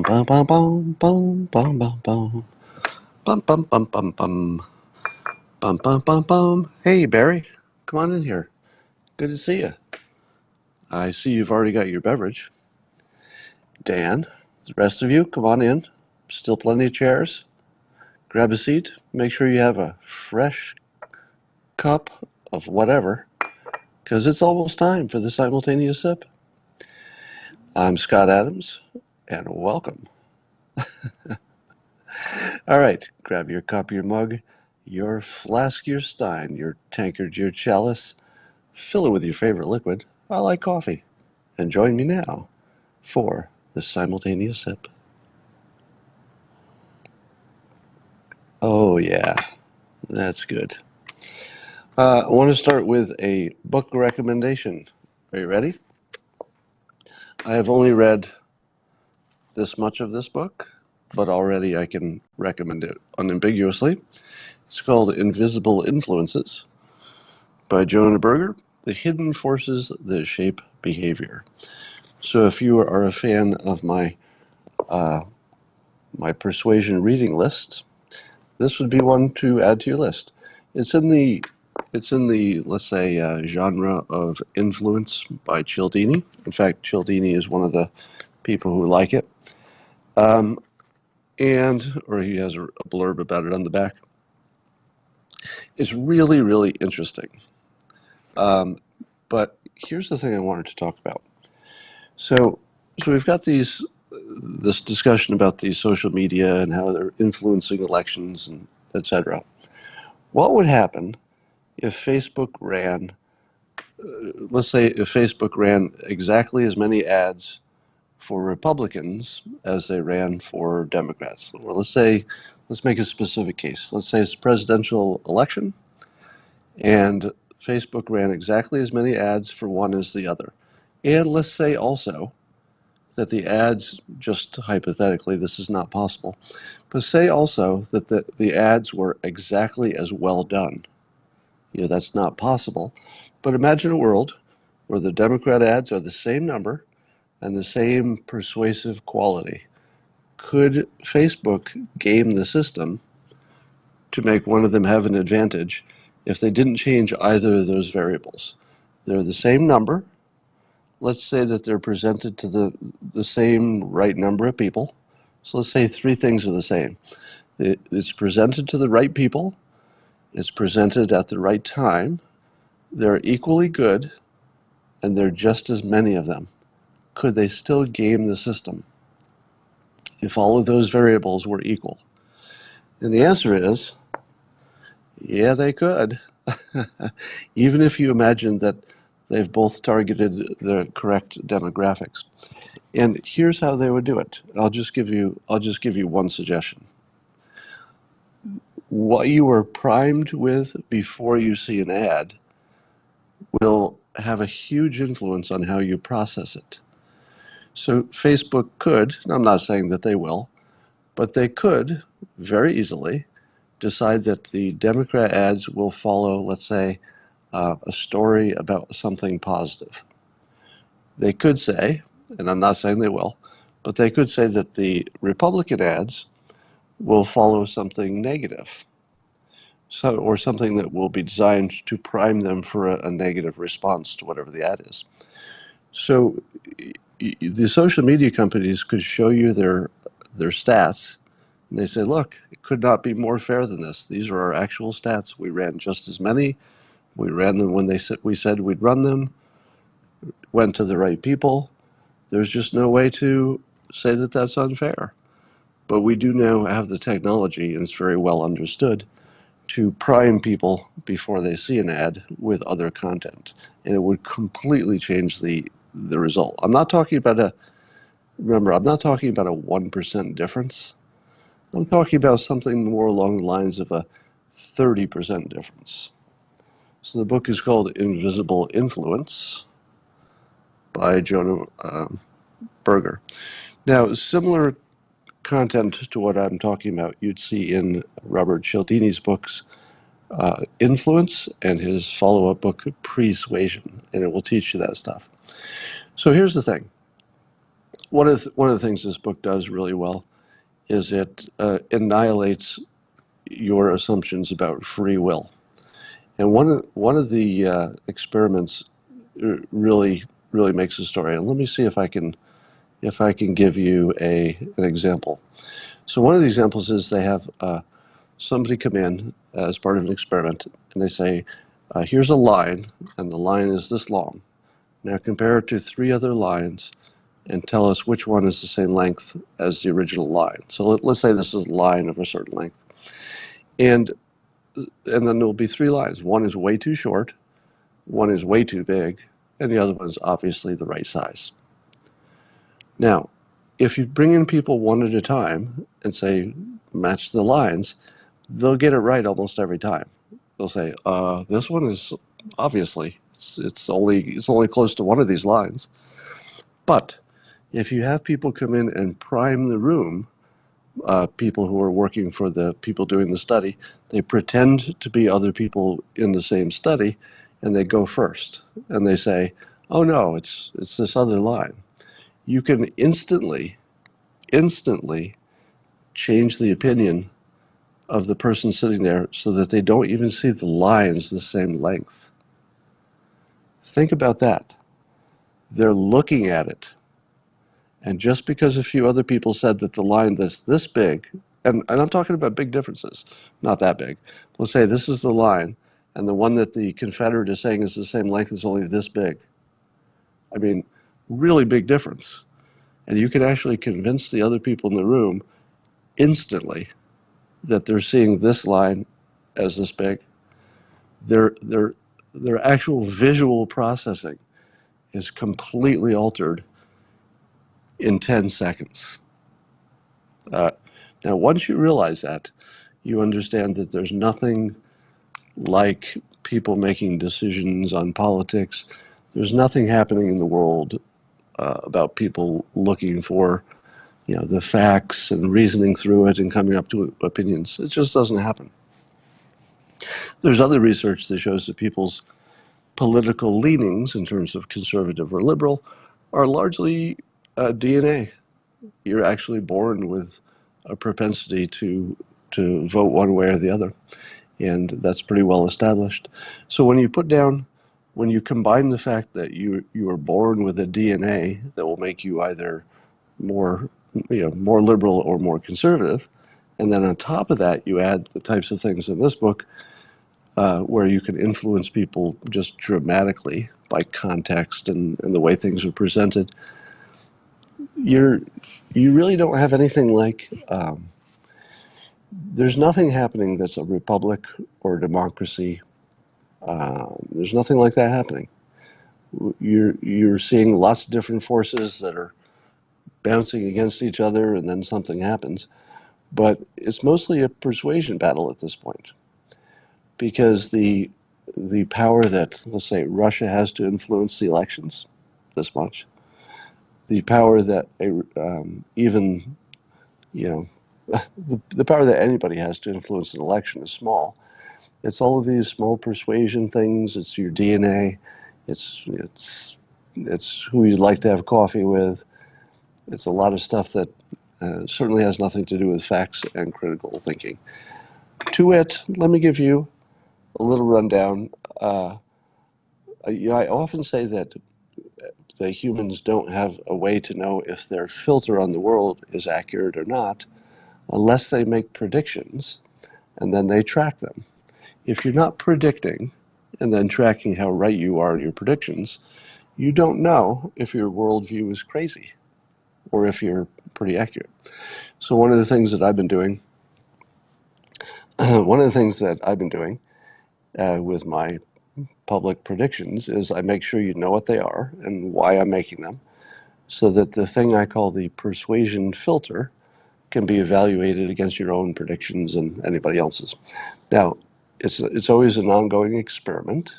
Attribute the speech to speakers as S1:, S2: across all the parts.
S1: bum bum bum bum bum bum bum bum bum bum bum bum bum bum bum bum. Hey Barry, come on in here. Good to see you. I see you've already got your beverage. Dan, the rest of you, come on in. Still plenty of chairs. Grab a seat. Make sure you have a fresh cup of whatever, because it's almost time for the simultaneous sip. I'm Scott Adams, and welcome. All right, grab your cup, your mug, your flask, your stein, your tankard, your chalice. Fill it with your favorite liquid. I like coffee. And join me now for the simultaneous sip. Oh, yeah, that's good. I want to start with a book recommendation. Are you ready? I have only read this much of this book, but already I can recommend it unambiguously. It's called Invisible Influences by Jonah Berger, The Hidden Forces That Shape Behavior. So if you are a fan of my Persuasion reading list, this would be one to add to your list. It's in the let's say genre of influence by Cialdini. In fact, Cialdini is one of the people who like it, or he has a blurb about it on the back. It's really, really interesting. But here's the thing I wanted to talk about. So we've got this discussion about the social media and how they're influencing elections and etc. What would happen if Facebook ran, let's say if Facebook ran exactly as many ads for Republicans as they ran for Democrats? Or let's make a specific case. Let's say it's a presidential election and Facebook ran exactly as many ads for one as the other. And let's say also that the ads, just hypothetically, this is not possible, but say also that the ads were exactly as well done. That's not possible. But imagine a world where the Democrat ads are the same number and the same persuasive quality. Could Facebook game the system to make one of them have an advantage if they didn't change either of those variables? They're the same number. Let's say that they're presented to the same right number of people. So let's say three things are the same. It's presented to the right people. It's presented at the right time. They're equally good, and there are just as many of them. Could they still game the system if all of those variables were equal? And the answer is, yeah, they could. Even if you imagine that they've both targeted the correct demographics. And here's how they would do it. I'll just give you one suggestion. What you are primed with before you see an ad will have a huge influence on how you process it. So Facebook could, I'm not saying that they will, but they could very easily decide that the Democrat ads will follow, let's say, a story about something positive. They could say, and I'm not saying they will, but they could say that the Republican ads will follow something negative, or something that will be designed to prime them for a negative response to whatever the ad is. So the social media companies could show you their stats, and they say, look, it could not be more fair than this. These are our actual stats. We ran just as many. We ran them when we said we'd run them. Went to the right people. There's just no way to say that that's unfair. But we do now have the technology, and it's very well understood, to prime people before they see an ad with other content. And it would completely change the result. I'm not talking about a 1% difference. I'm talking about something more along the lines of a 30% difference. So the book is called Invisible Influence by Jonah Berger. Now, similar content to what I'm talking about you'd see in Robert Cialdini's books, Influence, and his follow-up book, Persuasion, and it will teach you that stuff. So here's the thing. one of the things this book does really well is it annihilates your assumptions about free will. And one of the experiments really makes the story. And let me see if I can give you an example. So one of the examples is they have somebody come in as part of an experiment, and they say, "Here's a line, and the line is this long. Now compare it to 3 other lines, and tell us which one is the same length as the original line." So let's say this is a line of a certain length, and then there'll be 3 lines. One is way too short, one is way too big, and the other one is obviously the right size. Now, if you bring in people one at a time and say, match the lines, they'll get it right almost every time. They'll say, this one is obviously, it's only close to one of these lines. But if you have people come in and prime the room, people who are working for the people doing the study, they pretend to be other people in the same study, and they go first. And they say, oh no, it's this other line. You can instantly change the opinion of the person sitting there so that they don't even see the lines the same length. Think about that. They're looking at it. And just because a few other people said that the line that's this big, and I'm talking about big differences, not that big. Let's say this is the line, and the one that the Confederate is saying is the same length is only this big. I mean, really big difference. And you can actually convince the other people in the room instantly that they're seeing this line as this big. Their actual visual processing is completely altered in 10 seconds. Now, once you realize that, you understand that there's nothing like people making decisions on politics. There's nothing happening in the world about people looking for, the facts and reasoning through it and coming up to opinions. It just doesn't happen. There's other research that shows that people's political leanings in terms of conservative or liberal are largely DNA. You're actually born with a propensity to vote one way or the other, and that's pretty well established. So when you combine the fact that you are born with a DNA that will make you either more liberal or more conservative, and then on top of that you add the types of things in this book where you can influence people just dramatically by context and the way things are presented, you really don't have anything like, there's nothing happening that's a republic or a democracy. There's nothing like that happening. You're seeing lots of different forces that are bouncing against each other, and then something happens. But it's mostly a persuasion battle at this point, because the power that, let's say, Russia has to influence the elections this much, the power that even the power that anybody has to influence an election is small. It's all of these small persuasion things. It's your DNA. It's who you'd like to have coffee with. It's a lot of stuff that certainly has nothing to do with facts and critical thinking. To it, let me give you a little rundown. I often say that the humans don't have a way to know if their filter on the world is accurate or not unless they make predictions and then they track them. If you're not predicting and then tracking how right you are in your predictions, you don't know if your worldview is crazy or if you're pretty accurate. So one of the things that I've been doing, with my public predictions is I make sure you know what they are and why I'm making them, so that the thing I call the persuasion filter can be evaluated against your own predictions and anybody else's. Now, it's always an ongoing experiment,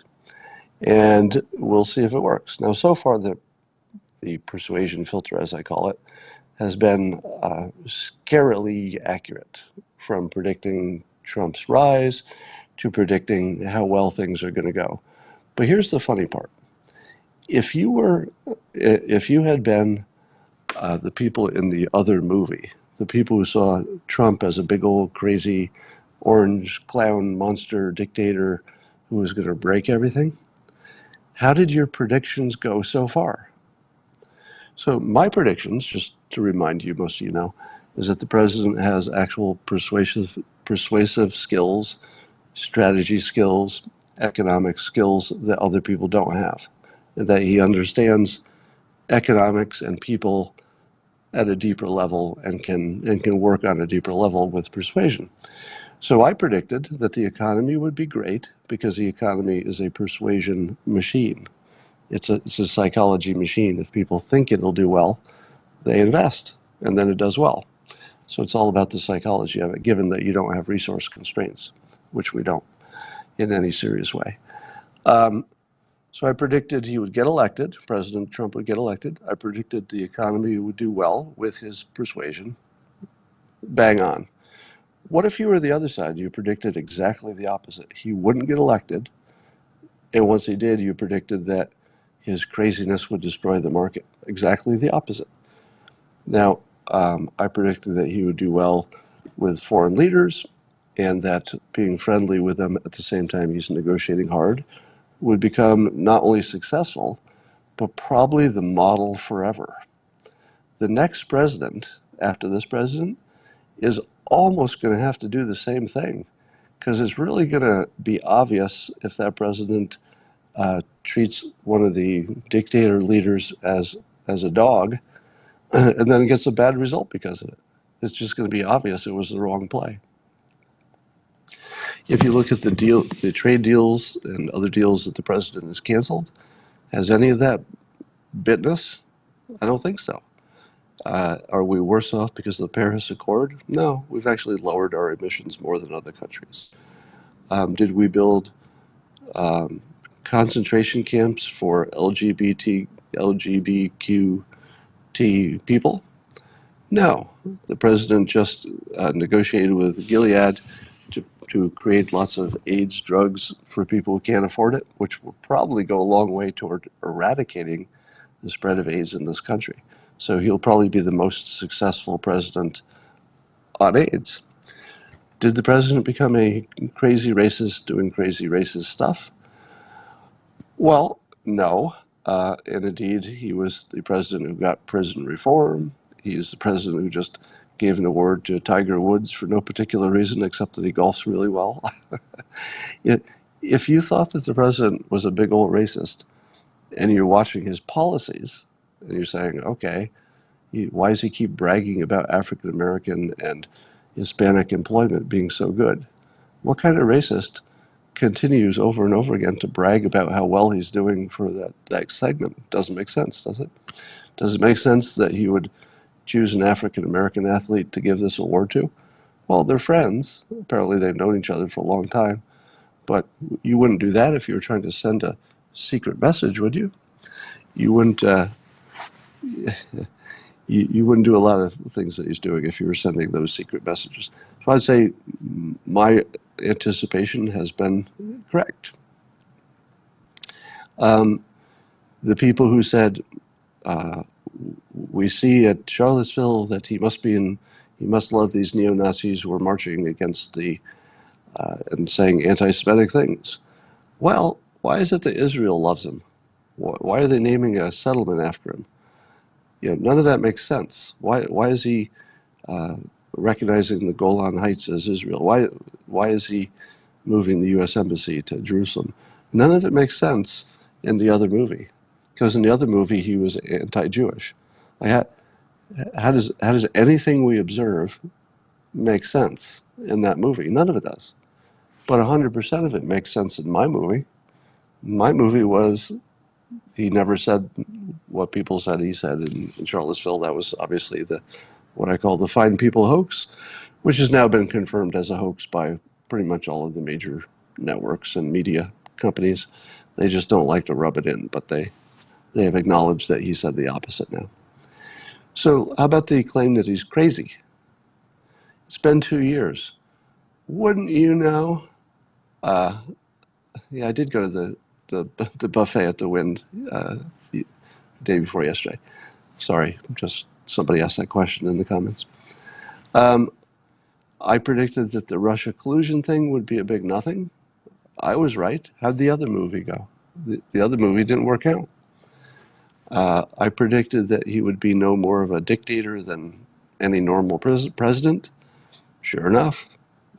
S1: and we'll see if it works. Now, so far, the persuasion filter, as I call it, has been scarily accurate, from predicting Trump's rise to predicting how well things are going to go. But here's the funny part. If you had been the people in the other movie, the people who saw Trump as a big old crazy orange clown monster dictator who was going to break everything, how did your predictions go so far? So my predictions, just to remind you, most of you know, is that the president has actual persuasive skills, strategy skills, economic skills that other people don't have, and that he understands economics and people at a deeper level and can work on a deeper level with persuasion. So I predicted that the economy would be great because the economy is a persuasion machine. It's a psychology machine. If people think it'll do well, they invest, and then it does well. So it's all about the psychology of it, given that you don't have resource constraints, which we don't in any serious way. So I predicted he would get elected, President Trump would get elected. I predicted the economy would do well with his persuasion. Bang on. What if you were the other side? You predicted exactly the opposite. He wouldn't get elected, and once he did, you predicted that his craziness would destroy the market. Exactly the opposite. Now, I predicted that he would do well with foreign leaders, and that being friendly with them at the same time he's negotiating hard would become not only successful, but probably the model forever. The next president, after this president, is almost going to have to do the same thing, because it's really going to be obvious if that president treats one of the dictator leaders as a dog, and then gets a bad result because of it. It's just going to be obvious it was the wrong play. If you look at the trade deals and other deals that the president has canceled, has any of that bitten us? I don't think so. Are we worse off because of the Paris Accord? No, we've actually lowered our emissions more than other countries. Did we build concentration camps for LGBTQT people? No. The president just negotiated with Gilead to create lots of AIDS drugs for people who can't afford it, which will probably go a long way toward eradicating the spread of AIDS in this country. So he'll probably be the most successful president on AIDS. Did the president become a crazy racist doing crazy racist stuff? Well, no. And indeed, he was the president who got prison reform. He's the president who just gave an award to Tiger Woods for no particular reason except that he golfs really well. If you thought that the president was a big old racist and you're watching his policies and you're saying, okay, why does he keep bragging about African American and Hispanic employment being so good? What kind of racist continues over and over again to brag about how well he's doing for that segment? Doesn't make sense, does it? Does it make sense that he would choose an African American athlete to give this award to? Well, they're friends. Apparently they've known each other for a long time. But you wouldn't do that if you were trying to send a secret message, would you? You wouldn't. You wouldn't do a lot of things that he's doing if you were sending those secret messages. So I'd say my anticipation has been correct. The people who said we see at Charlottesville that he must love these neo-Nazis who are marching against the and saying anti-Semitic things. Well, why is it that Israel loves him? Why are they naming a settlement after him? None of that makes sense. Why is he recognizing the Golan Heights as Israel? Why is he moving the U.S. Embassy to Jerusalem? None of it makes sense in the other movie, because in the other movie he was anti-Jewish. How does anything we observe make sense in that movie? None of it does. But 100% of it makes sense in my movie. My movie was, he never said what people said he said in Charlottesville. That was obviously what I call the Fine People hoax, which has now been confirmed as a hoax by pretty much all of the major networks and media companies. They just don't like to rub it in, but they have acknowledged that he said the opposite now. So how about the claim that he's crazy? It's been 2 years. Wouldn't you know? Yeah, I did go to the buffet at the Wind day before yesterday. Sorry, just somebody asked that question in the comments. I predicted that the Russia collusion thing would be a big nothing. I was right. How'd the other movie go? The other movie didn't work out. I predicted that he would be no more of a dictator than any normal president. Sure enough,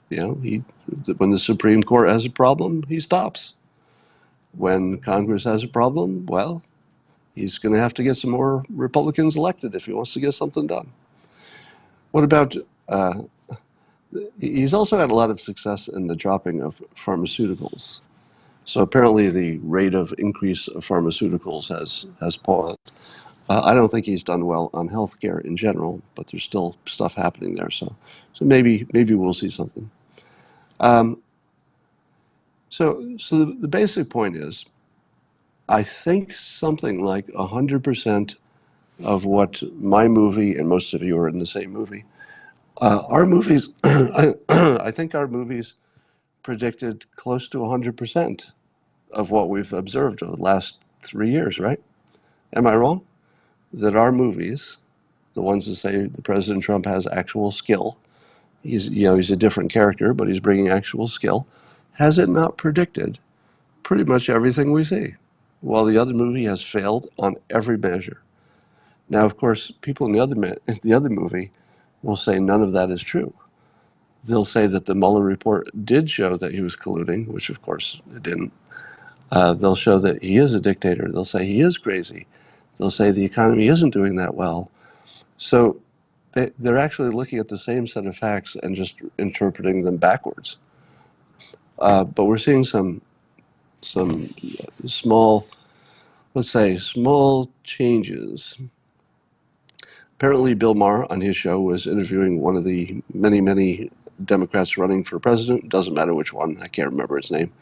S1: when the Supreme Court has a problem, he stops. When Congress has a problem, well, he's going to have to get some more Republicans elected if he wants to get something done. What about, he's also had a lot of success in the dropping of pharmaceuticals. So apparently the rate of increase of pharmaceuticals has paused. I don't think he's done well on healthcare in general, but there's still stuff happening there. So maybe we'll see something. So the basic point is, I think something like 100% of what my movie, and most of you are in the same movie, our movies, I think our movies predicted close to 100% of what we've observed over the last 3 years, right? Am I wrong? That our movies, the ones that say the President Trump has actual skill, he's a different character, but he's bringing actual skill, has it not predicted pretty much everything we see, while the other movie has failed on every measure? Now, of course, people in the other movie will say none of that is true. They'll say that the Mueller report did show that he was colluding, which of course it didn't. They'll show that he is a dictator. They'll say he is crazy. They'll say the economy isn't doing that well. So they're actually looking at the same set of facts and just interpreting them backwards. But we're seeing some small, let's say, small changes. Apparently, Bill Maher on his show was interviewing one of the many Democrats running for president. Doesn't matter which one. I can't remember his name.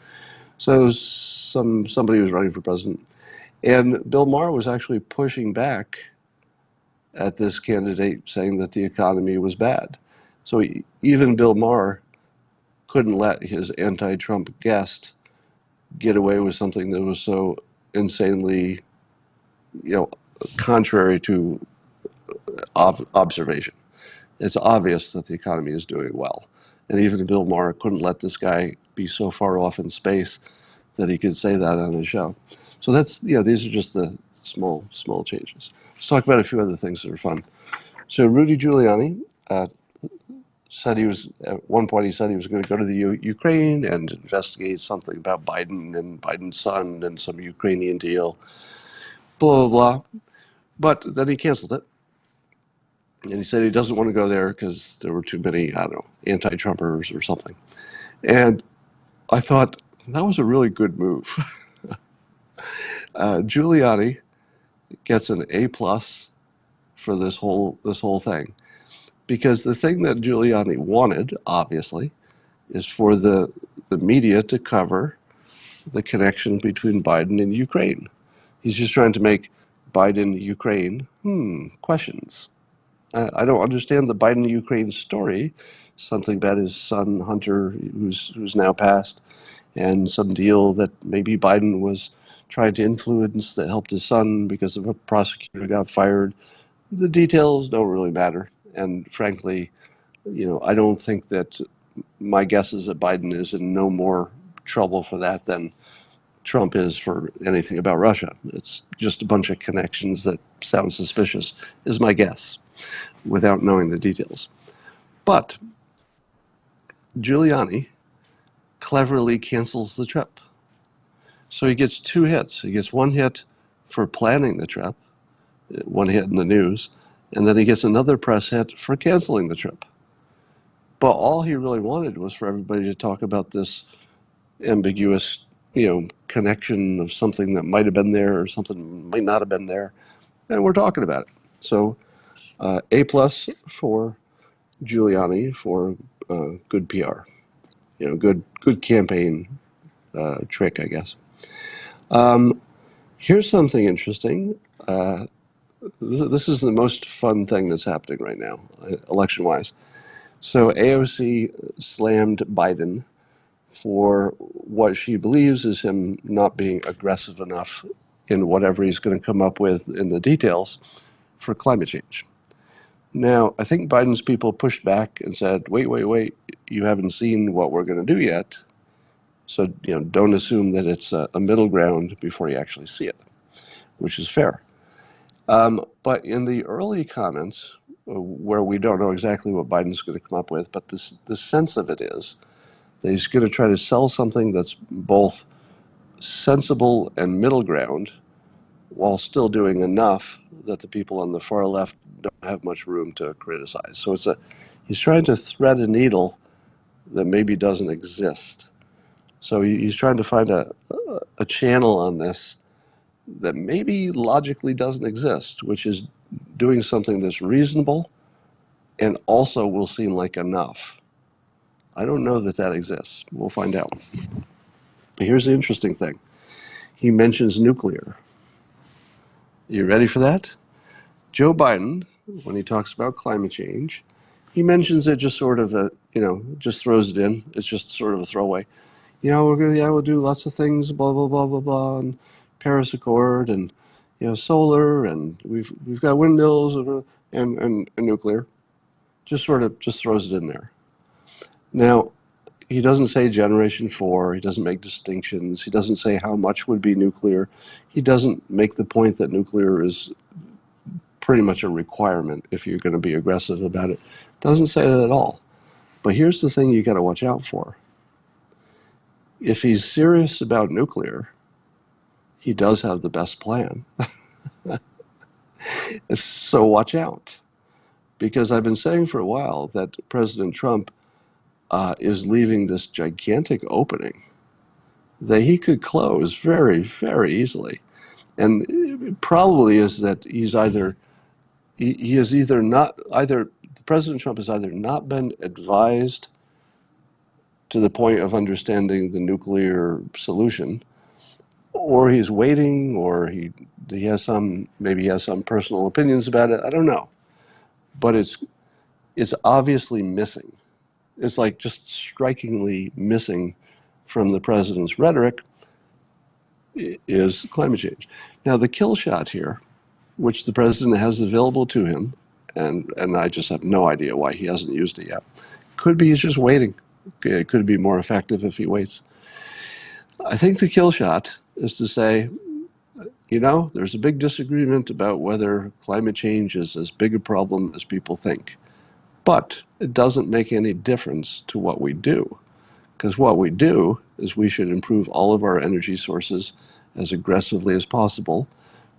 S1: So somebody was running for president. And Bill Maher was actually pushing back at this candidate, saying that the economy was bad. So even Bill Maher couldn't let his anti-Trump guest get away with something that was so insanely, contrary to observation. It's obvious that the economy is doing well. And even Bill Maher couldn't let this guy be so far off in space that he could say that on his show. So that's, these are just the small changes. Let's talk about a few other things that are fun. So Rudy Giuliani said at one point he said he was going to go to the Ukraine and investigate something about Biden and Biden's son and some Ukrainian deal, blah, blah, blah. But then he canceled it. And he said he doesn't want to go there because there were too many, anti-Trumpers or something. And I thought that was a really good move. Giuliani gets an A+ for this whole thing, because the thing that Giuliani wanted, obviously, is for the media to cover the connection between Biden and Ukraine. He's just trying to make Biden Ukraine questions. I don't understand the Biden-Ukraine story. Something about his son Hunter, who's now passed, and some deal that maybe Biden was trying to influence that helped his son because of a prosecutor got fired. The details don't really matter. And frankly, I don't think that, my guess is that Biden is in no more trouble for that than Trump is for anything about Russia. It's just a bunch of connections that sound suspicious, is my guess, without knowing the details. But Giuliani cleverly cancels the trip. So he gets 2 hits. He gets 1 hit for planning the trip, 1 hit in the news, and then he gets another press hit for canceling the trip. But all he really wanted was for everybody to talk about this ambiguous, connection of something that might have been there or something might not have been there, and we're talking about it. So A+ for Giuliani for good PR, good campaign trick, I guess. Here's something interesting. This is the most fun thing that's happening right now, election-wise. So AOC slammed Biden for what she believes is him not being aggressive enough in whatever he's going to come up with in the details for climate change. Now, I think Biden's people pushed back and said, wait, you haven't seen what we're going to do yet. So, don't assume that it's a middle ground before you actually see it, which is fair. But in the early comments, where we don't know exactly what Biden's going to come up with, but the sense of it is that he's going to try to sell something that's both sensible and middle ground, while still doing enough that the people on the far left don't have much room to criticize. So he's trying to thread a needle that maybe doesn't exist. So he's trying to find a channel on this that maybe logically doesn't exist, which is doing something that's reasonable and also will seem like enough. I don't know that exists. We'll find out. But here's the interesting thing. He mentions nuclear. You ready for that? Joe Biden, when he talks about climate change, he mentions it just sort of, just throws it in. It's just sort of a throwaway. We'll do lots of things, blah, blah, blah, blah, blah, and Paris Accord, and, solar, and we've got windmills and nuclear. Just throws it in there. Now, he doesn't say Generation 4. He doesn't make distinctions. He doesn't say how much would be nuclear. He doesn't make the point that nuclear is pretty much a requirement if you're going to be aggressive about it. Doesn't say that at all. But here's the thing you got to watch out for. If he's serious about nuclear, he does have the best plan. So watch out. Because I've been saying for a while that President Trump is leaving this gigantic opening that he could close very, very easily. And it probably is that President Trump has either not been advised to the point of understanding the nuclear solution, or he's waiting, or he has some personal opinions about it. I don't know. But it's obviously missing. It's like just strikingly missing from the president's rhetoric is climate change. Now, the kill shot here, which the president has available to him, and I just have no idea why he hasn't used it yet. Could be he's just waiting. It could be more effective if he waits. I think the kill shot is to say, there's a big disagreement about whether climate change is as big a problem as people think. But it doesn't make any difference to what we do. Because what we do is we should improve all of our energy sources as aggressively as possible,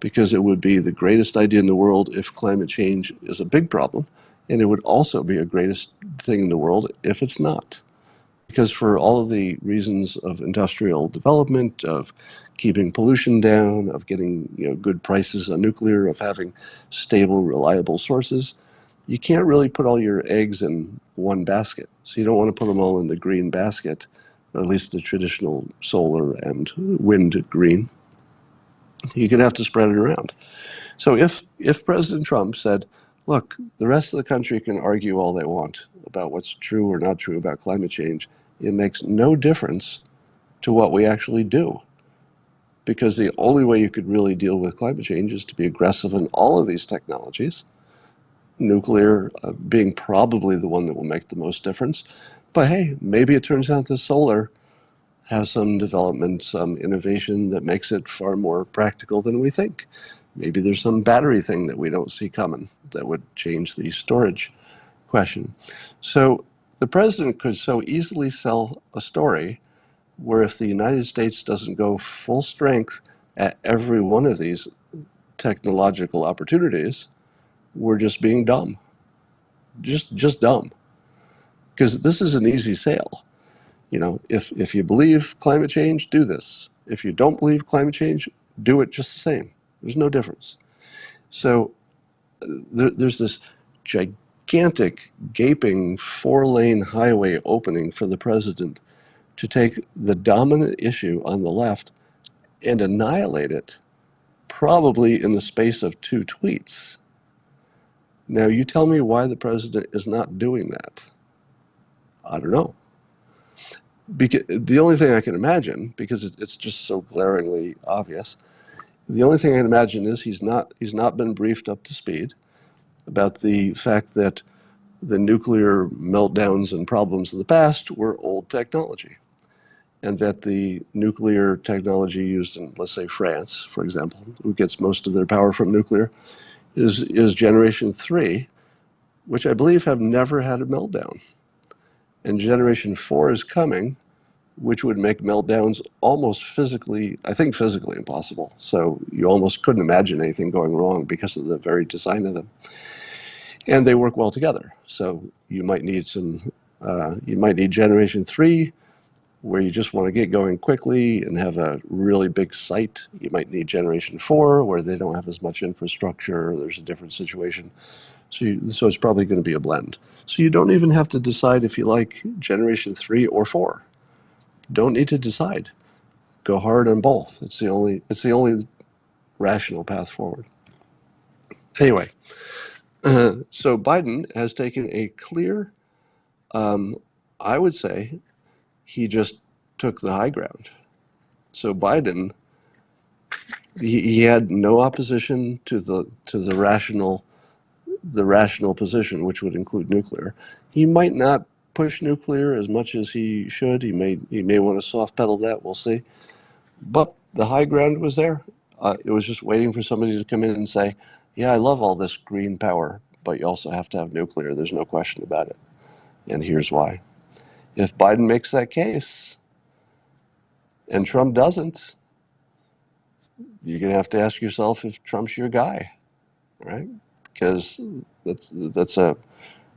S1: because it would be the greatest idea in the world if climate change is a big problem, and it would also be a greatest thing in the world if it's not. Because for all of the reasons of industrial development, of keeping pollution down, of getting good prices on nuclear, of having stable, reliable sources, you can't really put all your eggs in one basket. So you don't want to put them all in the green basket, or at least the traditional solar and wind green. You're going to have to spread it around. So if President Trump said, look, the rest of the country can argue all they want about what's true or not true about climate change, it makes no difference to what we actually do. Because the only way you could really deal with climate change is to be aggressive in all of these technologies, nuclear being probably the one that will make the most difference. But hey, maybe it turns out that solar has some development, some innovation that makes it far more practical than we think. Maybe there's some battery thing that we don't see coming that would change the storage question. So the president could so easily sell a story where if the United States doesn't go full strength at every one of these technological opportunities, we're just being dumb. Just dumb. Because this is an easy sale. If you believe climate change, do this. If you don't believe climate change, do it just the same. There's no difference. So there's this gigantic, gaping 4-lane highway opening for the president to take the dominant issue on the left and annihilate it, probably in the space of 2 tweets. Now, you tell me why the president is not doing that. I don't know. Because the only thing I can imagine, because it's just so glaringly obvious, the only thing I can imagine is he's not been briefed up to speed, about the fact that the nuclear meltdowns and problems of the past were old technology, and that the nuclear technology used in, let's say, France, for example, who gets most of their power from nuclear, is generation 3, which I believe have never had a meltdown. And generation 4 is coming, which would make meltdowns almost physically, I think physically impossible. So you almost couldn't imagine anything going wrong because of the very design of them. And they work well together. So you might need generation 3, where you just want to get going quickly and have a really big site. You might need generation 4, where they don't have as much infrastructure, or there's a different situation. So it's probably going to be a blend. So you don't even have to decide if you like generation 3 or 4. Don't need to decide. Go hard on both. It's the only rational path forward. Anyway, so Biden has taken a clear, I would say, he just took the high ground. So Biden, he had no opposition to the rational position, which would include nuclear. He might not push nuclear as much as he should. He may want to soft pedal that. We'll see. But the high ground was there. It was just waiting for somebody to come in and say, "Yeah, I love all this green power, but you also have to have nuclear. There's no question about it. And here's why." If Biden makes that case and Trump doesn't, you're going to have to ask yourself if Trump's your guy, right? Because that's a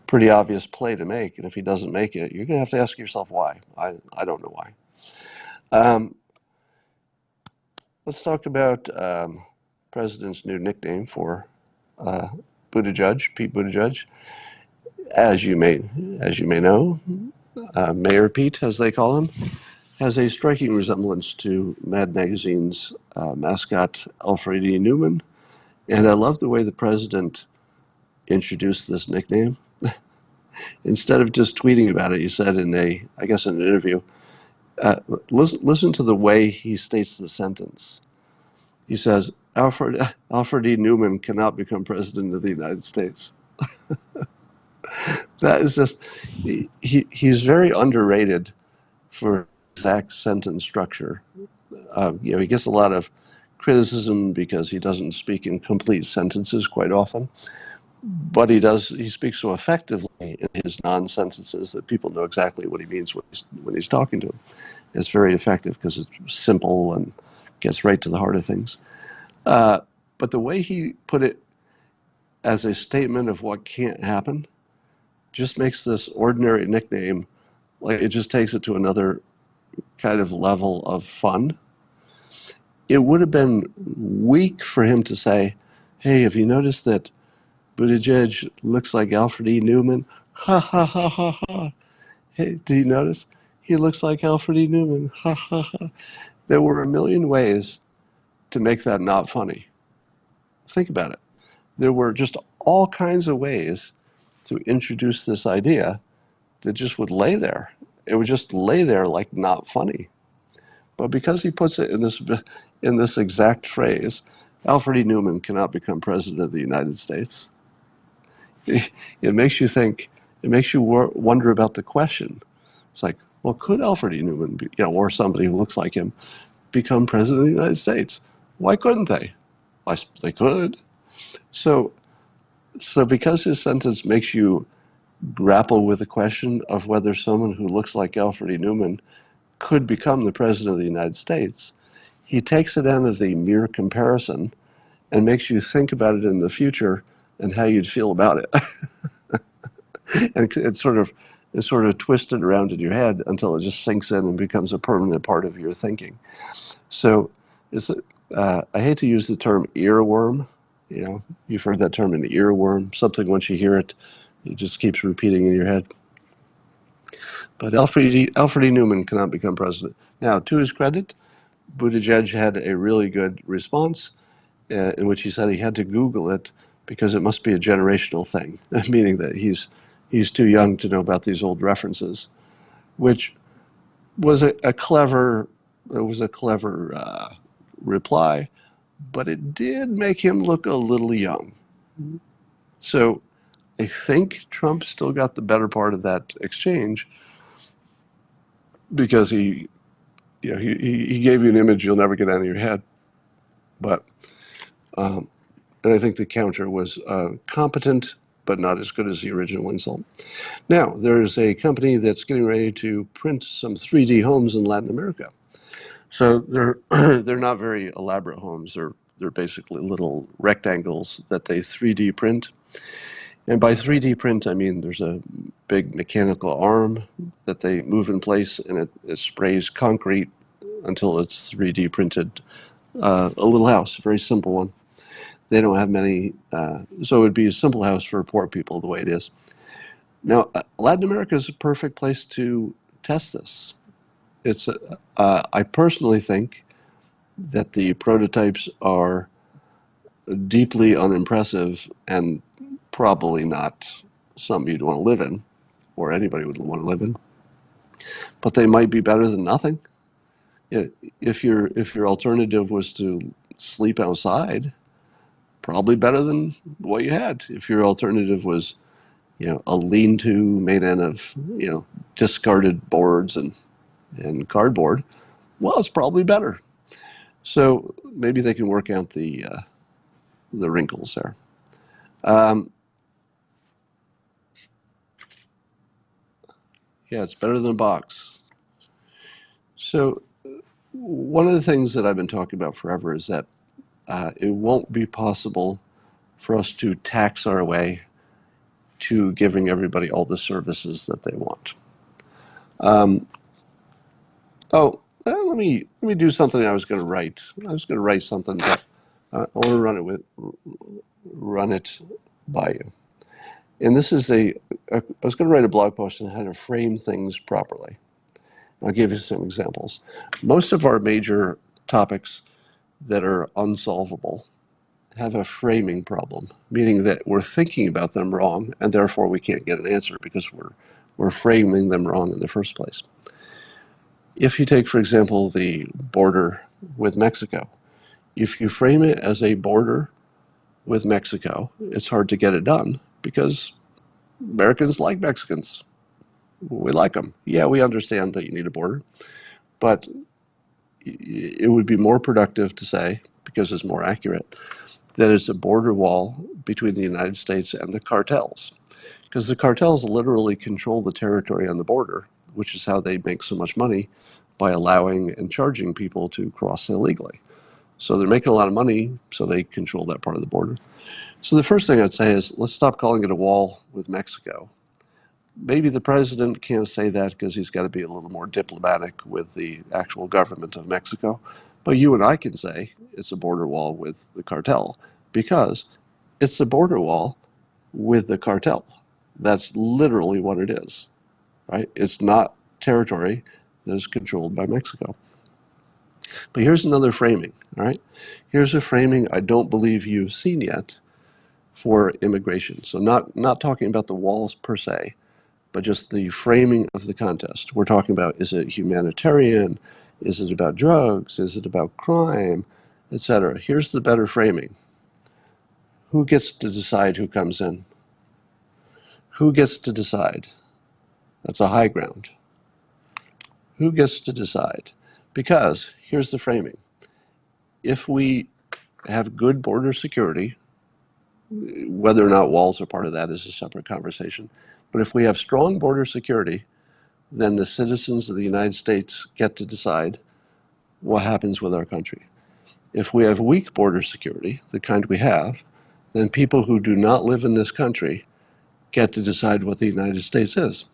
S1: pretty obvious play to make. And if he doesn't make it, you're going to have to ask yourself why. I don't know why. Let's talk about President's new nickname for Buttigieg, Pete Buttigieg. As you may know, Mayor Pete, as they call him, has a striking resemblance to Mad Magazine's mascot, Alfred E. Newman. And I love the way the president introduced this nickname. Instead of just tweeting about it, he said in an interview, listen to the way he states the sentence. He says, Alfred E. Newman cannot become president of the United States. That is just, he's very underrated for exact sentence structure. He gets a lot of criticism because he doesn't speak in complete sentences quite often, but he speaks so effectively in his non-sentences that people know exactly what he means when he's talking to them. It's very effective because it's simple and gets right to the heart of things. But the way he put it as a statement of what can't happen just makes this ordinary nickname, like, it just takes it to another kind of level of fun. It would have been weak for him to say, "Hey, have you noticed that Buttigieg looks like Alfred E. Newman?" Ha ha ha ha ha. Hey, did you notice? He looks like Alfred E. Newman. Ha ha ha. There were a million ways to make that not funny. Think about it. There were just all kinds of ways to introduce this idea that just would lay there. It would just lay there like not funny. But because he puts it in this exact phrase, Alfred E. Newman cannot become president of the United States. It makes you think. It makes you wonder about the question. It's like, well, could Alfred E. Newman, or somebody who looks like him, become president of the United States? Why couldn't they? They could. So because his sentence makes you grapple with the question of whether someone who looks like Alfred E. Newman could become the president of the United States, he takes it out of the mere comparison and makes you think about it in the future and how you'd feel about it. And it's sort of twisted around in your head until it just sinks in and becomes a permanent part of your thinking. So I hate to use the term earworm. You've heard that term, an earworm. Something, once you hear it, it just keeps repeating in your head. But Alfred E. Newman cannot become president. Now, to his credit, Buttigieg had a really good response in which he said he had to Google it because it must be a generational thing, meaning that he's too young to know about these old references, which was a clever reply, but it did make him look a little young. So I think Trump still got the better part of that exchange because he gave you an image you'll never get out of your head. But and I think the counter was competent, but not as good as the original insult. Now, there's a company that's getting ready to print some 3D homes in Latin America. So they're they're not very elaborate homes. They're basically little rectangles that they 3D print. And by 3D print, I mean there's a big mechanical arm that they move in place, and it sprays concrete until it's 3D printed. A little house, a very simple one. They don't have many, so it would be a simple house for poor people the way it is. Now, Latin America is a perfect place to test this. I personally think that the prototypes are deeply unimpressive and probably not something you'd want to live in, or anybody would want to live in. But they might be better than nothing. If your alternative was to sleep outside, probably better than what you had. If your alternative was, a lean-to made out of, discarded boards and cardboard, well, it's probably better. So maybe they can work out the wrinkles there. Yeah, it's better than a box. So one of the things that I've been talking about forever is that it won't be possible for us to tax our way to giving everybody all the services that they want. Let me do something I was going to write. I was going to write something, but I want to run it by you. And this is I was going to write a blog post on how to frame things properly. I'll give you some examples. Most of our major topics that are unsolvable have a framing problem, meaning that we're thinking about them wrong, and therefore we can't get an answer because we're framing them wrong in the first place. If you take, for example, the border with Mexico, if you frame it as a border with Mexico, it's hard to get it done because Americans like Mexicans. We like them. Yeah, we understand that you need a border, but it would be more productive to say, because it's more accurate, that it's a border wall between the United States and the cartels. Because the cartels literally control the territory on the border, which is how they make so much money by allowing and charging people to cross illegally. So they're making a lot of money, so they control that part of the border. So the first thing I'd say is let's stop calling it a wall with Mexico. Maybe the president can't say that because he's got to be a little more diplomatic with the actual government of Mexico. But you and I can say it's a border wall with the cartel because it's a border wall with the cartel. That's literally what it is, right? It's not territory that is controlled by Mexico. But here's another framing, all right? Here's a framing I don't believe you've seen yet for immigration. So not talking about the walls per se, but just the framing of the contest. We're talking about, is it humanitarian? Is it about drugs? Is it about crime, etc.? Here's the better framing. Who gets to decide who comes in? Who gets to decide? That's a high ground. Who gets to decide? Because here's the framing. If we have good border security, whether or not walls are part of that is a separate conversation. But if we have strong border security, then the citizens of the United States get to decide what happens with our country. If we have weak border security, the kind we have, then people who do not live in this country get to decide what the United States is.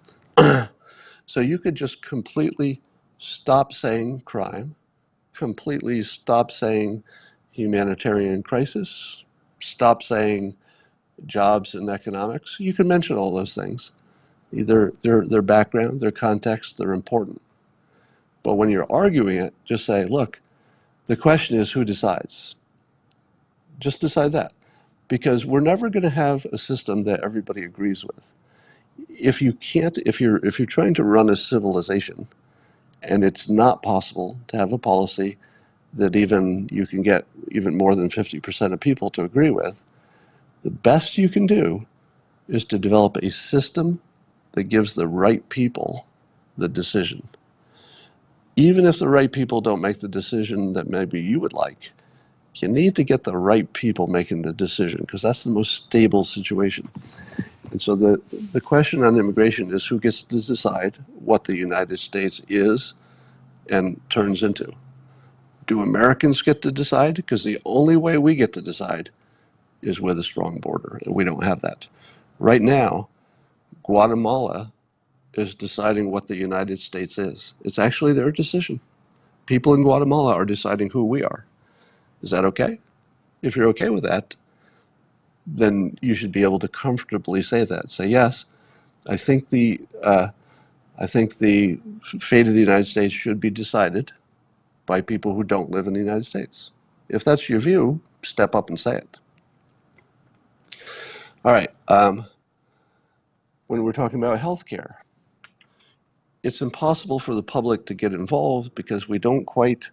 S1: So you could just completely stop saying crime, completely stop saying humanitarian crisis, stop saying jobs and economics. You can mention all those things. Either their background, their context, they're important. But when you're arguing it, just say, look, the question is who decides? Just decide that. Because we're never going to have a system that everybody agrees with. If you're trying to run a civilization, and it's not possible to have a policy that even you can get even more than 50% of people to agree with, The best you can do is to develop a system that gives the right people the decision. Even if the right people don't make the decision that maybe you would like, you need to get the right people making the decision, because that's the most stable situation. And so the question on immigration is who gets to decide what the United States is and turns into. Do Americans get to decide? Because the only way we get to decide is with a strong border, and we don't have that. Right now, Guatemala is deciding what the United States is. It's actually their decision. People in Guatemala are deciding who we are. Is that okay? If you're okay with that, then you should be able to comfortably say that. Say, yes, I think the fate of the United States should be decided by people who don't live in the United States. If that's your view, step up and say it. All right. When we're talking about healthcare, it's impossible for the public to get involved because we don't quite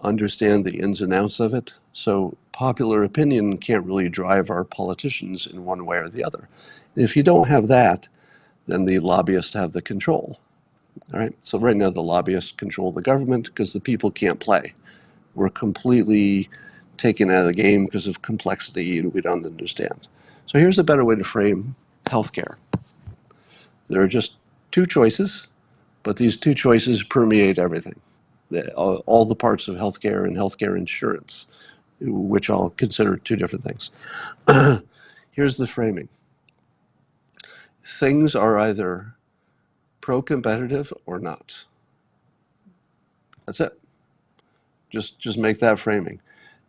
S1: understand the ins and outs of it. So popular opinion can't really drive our politicians in one way or the other. If you don't have that, then the lobbyists have the control. All right. So right now the lobbyists control the government because the people can't play. We're completely taken out of the game because of complexity and we don't understand. So here's a better way to frame healthcare. There are just two choices, but these two choices permeate everything. All the parts of healthcare and healthcare insurance, which I'll consider two different things. Here's the framing. Things are either pro-competitive or not. That's it. Just make that framing.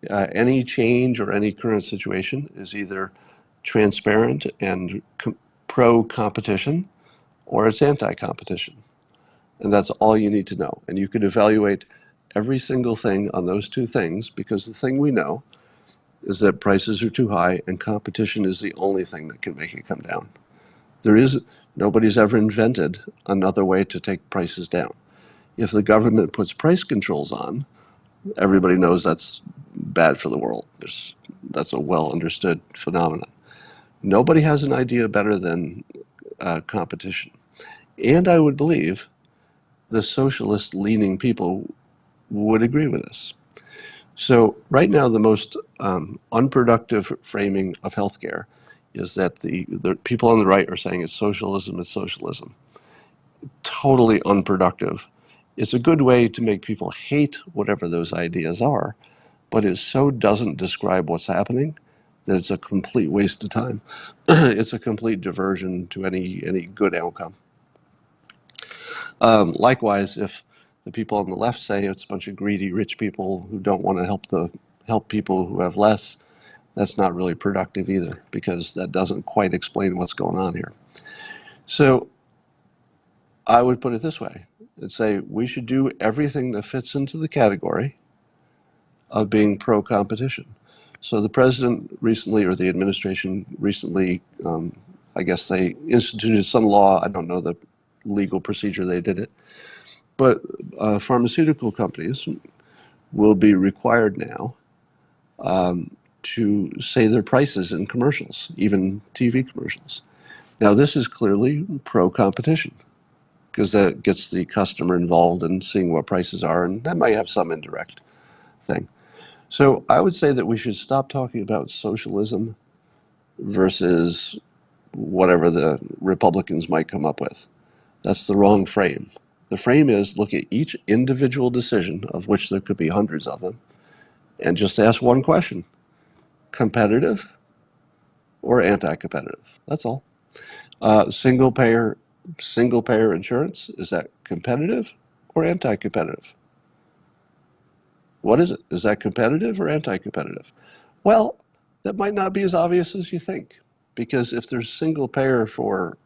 S1: Any change or any current situation is either transparent and pro-competition or it's anti-competition. And that's all you need to know. And you could evaluate every single thing on those two things, because the thing we know is that prices are too high and competition is the only thing that can make it come down. Nobody's ever invented another way to take prices down. If the government puts price controls on, everybody knows that's bad for the world. That's a well understood phenomenon. Nobody has an idea better than competition. And I would believe the socialist leaning people would agree with this. So right now, the most unproductive framing of healthcare is that the people on the right are saying it's socialism, it's socialism. Totally unproductive. It's a good way to make people hate whatever those ideas are, but it so doesn't describe what's happening that it's a complete waste of time. It's a complete diversion to any good outcome. Likewise, if the people on the left say it's a bunch of greedy rich people who don't want to help people who have less, that's not really productive either, because that doesn't quite explain what's going on here. So I would put it this way and say we should do everything that fits into the category of being pro-competition. So the president recently, or the administration recently, I guess they instituted some law. I don't know the legal procedure they did it. But pharmaceutical companies will be required now to say their prices in commercials, even TV commercials. Now, this is clearly pro-competition because that gets the customer involved in seeing what prices are, and that might have some indirect thing. So I would say that we should stop talking about socialism versus whatever the Republicans might come up with. That's the wrong frame. The frame is look at each individual decision, of which there could be hundreds of them, and just ask one question: competitive or anti-competitive? That's all. Single payer insurance, is that competitive or anti-competitive? What is it? Is that competitive or anti-competitive? Well, that might not be as obvious as you think, because if there's single payer for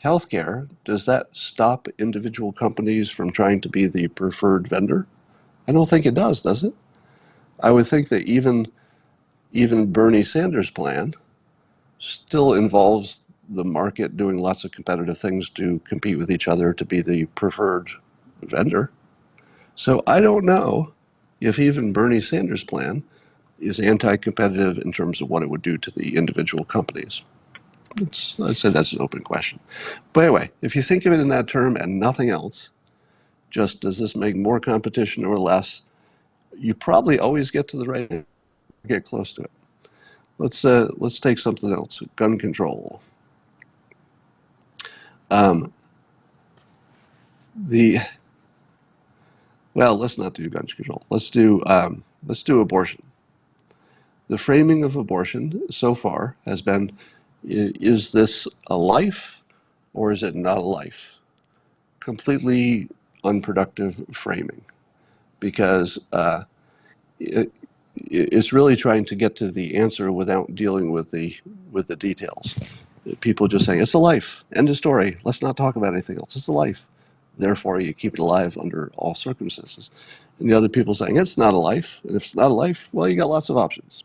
S1: healthcare, does that stop individual companies from trying to be the preferred vendor? I don't think it does it? I would think that even Bernie Sanders' plan still involves the market doing lots of competitive things to compete with each other to be the preferred vendor. So I don't know if even Bernie Sanders' plan is anti-competitive in terms of what it would do to the individual companies? I'd say that's an open question. But anyway, if you think of it in that term and nothing else, just does this make more competition or less, you probably always get to the right answer, get close to it. Let's take something else, gun control. Well, let's not do gun control. Let's do abortion. The framing of abortion so far has been, is this a life or is it not a life? Completely unproductive framing, because it's really trying to get to the answer without dealing with the details. People just saying, it's a life, end of story, let's not talk about anything else, it's a life. Therefore, you keep it alive under all circumstances. And the other people saying, it's not a life, and if it's not a life, well, you got lots of options.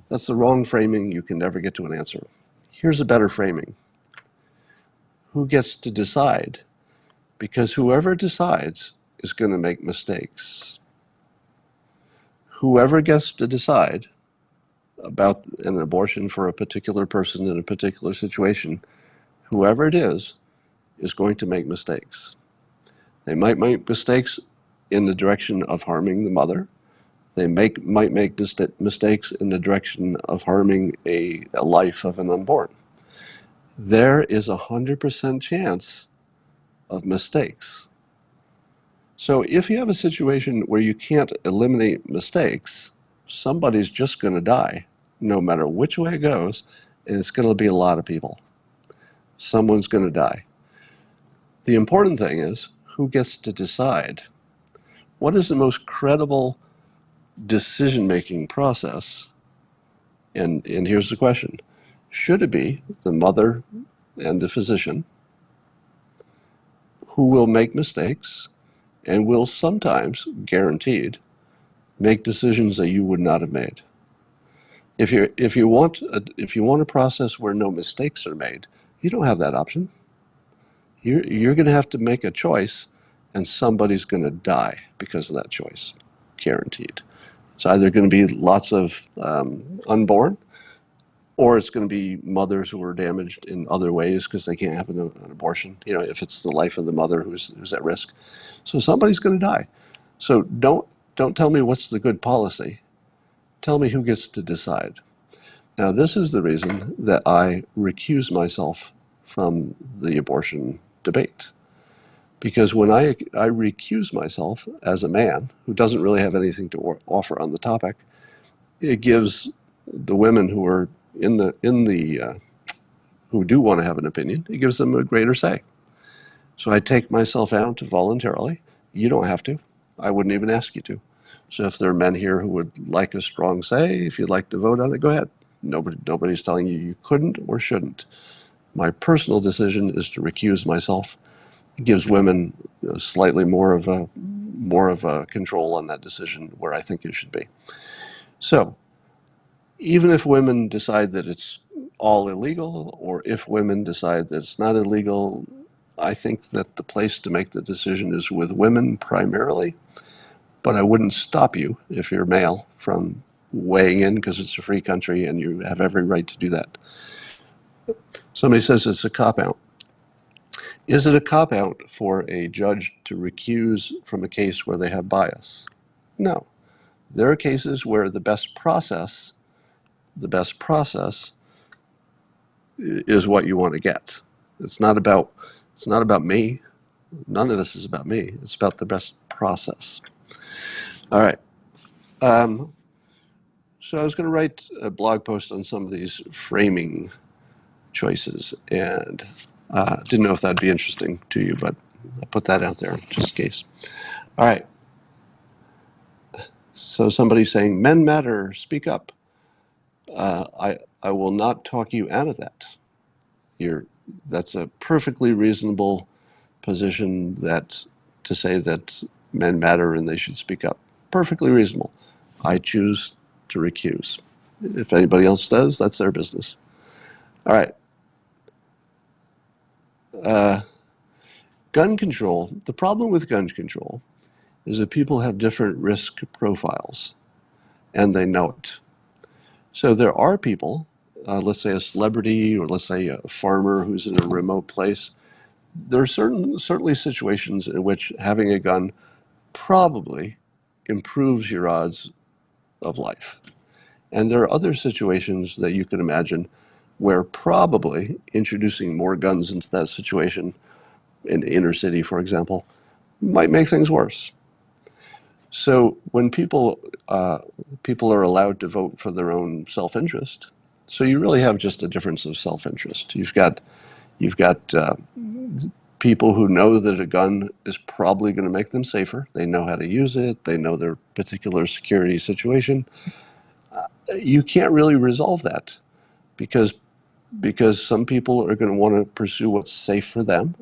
S1: That's the wrong framing. You can never get to an answer. Here's a better framing. Who gets to decide? Because whoever decides is going to make mistakes. Whoever gets to decide about an abortion for a particular person in a particular situation, whoever it is going to make mistakes. They might make mistakes in the direction of harming the mother. They might make mistakes in the direction of harming a life of an unborn. There is 100% chance of mistakes. So if you have a situation where you can't eliminate mistakes, somebody's just going to die, no matter which way it goes, and it's going to be a lot of people. Someone's going to die. The important thing is, who gets to decide? What is the most credible decision-making process? And here's the question. Should it be the mother and the physician who will make mistakes and will sometimes, guaranteed, make decisions that you would not have made? If you want a process where no mistakes are made, you don't have that option. You're going to have to make a choice, and somebody's going to die because of that choice, guaranteed. It's either going to be lots of unborn, or it's going to be mothers who are damaged in other ways because they can't have an abortion, if it's the life of the mother who's at risk. So somebody's going to die. So don't tell me what's the good policy. Tell me who gets to decide. Now, this is the reason that I recuse myself from the abortion debate. Because when I recuse myself as a man who doesn't really have anything to offer on the topic, it gives the women who are who do want to have an opinion, it gives them a greater say. So I take myself out voluntarily. You don't have to. I wouldn't even ask you to. So if there are men here who would like a strong say, if you'd like to vote on it, go ahead. Nobody's telling you you couldn't or shouldn't. My personal decision is to recuse myself. It gives women slightly more of a control on that decision where I think it should be. So even if women decide that it's all illegal, or if women decide that it's not illegal, I think that the place to make the decision is with women primarily. But I wouldn't stop you, if you're male, from weighing in, because it's a free country and you have every right to do that. Somebody says it's a cop-out. Is it a cop-out for a judge to recuse from a case where they have bias? No. There are cases where the best process is what you want to get. It's not about me. None of this is about me. It's about the best process. All right. So I was going to write a blog post on some of these framing choices, and didn't know if that'd be interesting to you, but I'll put that out there just in case. All right. So somebody's saying, men matter, speak up. I will not talk you out of that. That's a perfectly reasonable position to say that men matter and they should speak up. Perfectly reasonable. I choose to recuse. If anybody else does, that's their business. All right. Gun control. The problem with gun control is that people have different risk profiles. and they know it. So there are people, let's say a celebrity, or let's say a farmer who's in a remote place. There are certainly situations in which having a gun probably improves your odds of life. And there are other situations that you can imagine where probably introducing more guns into that situation, in the inner city, for example, might make things worse. So when people are allowed to vote for their own self-interest, so you really have just a difference of self-interest. You've got people who know that a gun is probably going to make them safer. They know how to use it. They know their particular security situation. You can't really resolve that because some people are going to want to pursue what's safe for them.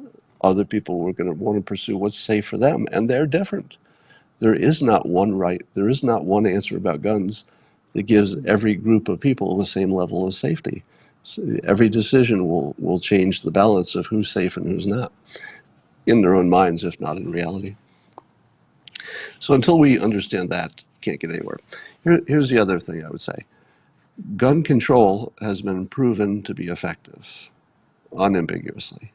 S1: Other people are going to want to pursue what's safe for them, and they're different. There is not one right. There is not one answer about guns that gives every group of people the same level of safety. So every decision will change the balance of who's safe and who's not, in their own minds, if not in reality. So until we understand that, can't get anywhere. Here's the other thing I would say. Gun control has been proven to be effective, unambiguously.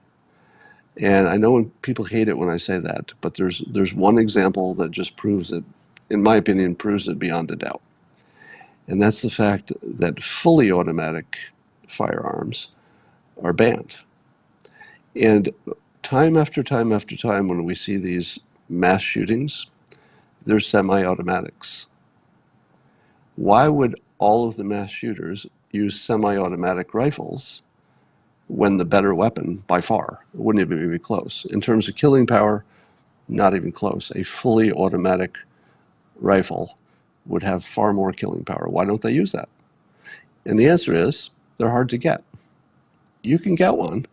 S1: And I know people hate it when I say that, but there's one example that just proves it, in my opinion, proves it beyond a doubt. And that's the fact that fully automatic firearms are banned. And time after time after time, when we see these mass shootings, they're semi-automatics. Why would all of the mass shooters use semi-automatic rifles when the better weapon, by far, wouldn't even be close? In terms of killing power, not even close. A fully automatic rifle would have far more killing power. Why don't they use that? And the answer is they're hard to get. You can get one,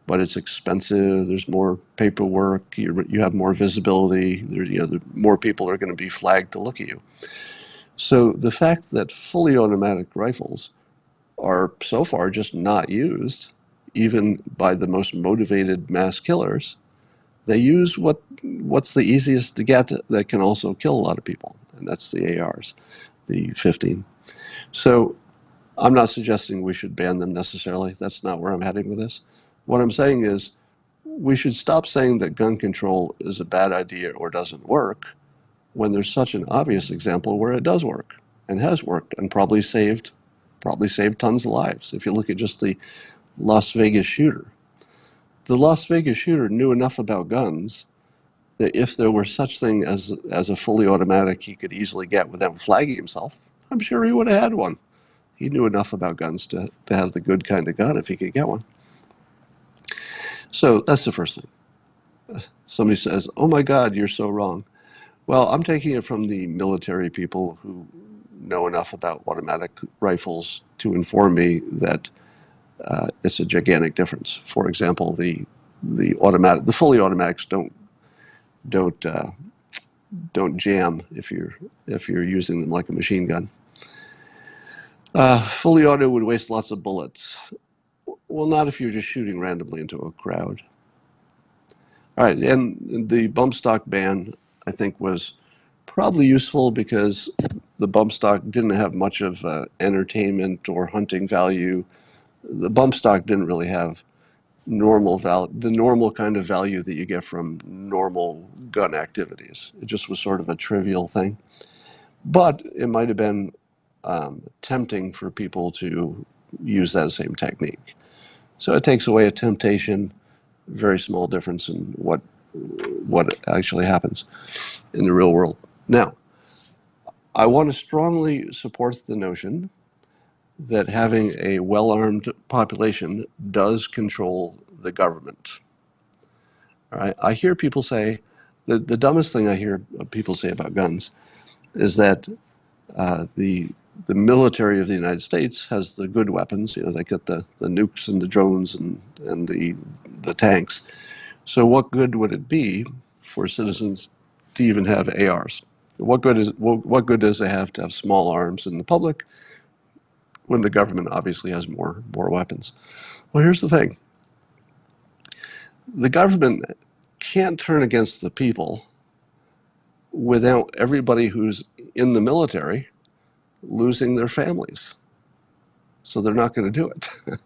S1: but it's expensive. There's more paperwork. You have more visibility. More people are going to be flagged to look at you. So the fact that fully automatic rifles are so far just not used, even by the most motivated mass killers, they use what's the easiest to get that can also kill a lot of people, and that's the ARs, the 15. So I'm not suggesting we should ban them necessarily. That's not where I'm heading with this. What I'm saying is we should stop saying that gun control is a bad idea or doesn't work when there's such an obvious example where it does work and has worked and probably saved tons of lives. If you look at just the Las Vegas shooter, the Las Vegas shooter knew enough about guns that if there were such thing as a fully automatic he could easily get without flagging himself, I'm sure he would have had one. He knew enough about guns to have the good kind of gun if he could get one. So that's the first thing. Somebody says, "Oh my God, you're so wrong." Well, I'm taking it from the military people who know enough about automatic rifles to inform me that it's a gigantic difference. For example, the fully automatics don't jam if you're using them like a machine gun. Fully auto would waste lots of bullets. Well, not if you're just shooting randomly into a crowd. All right, and the bump stock ban, I think, was probably useful because the bump stock didn't have much of entertainment or hunting value. The bump stock didn't really have the normal kind of value that you get from normal gun activities. It just was sort of a trivial thing. But it might have been tempting for people to use that same technique. So it takes away a temptation, very small difference in what actually happens in the real world. Now, I want to strongly support the notion that having a well-armed population does control the government. All right? I hear people say, the dumbest thing I hear people say about guns is that the military of the United States has the good weapons. They get the nukes and the drones and the tanks. So what good would it be for citizens to even have ARs? What good does it have to have small arms in the public when the government obviously has more weapons? Well, here's the thing. The government can't turn against the people without everybody who's in the military losing their families. So they're not going to do it.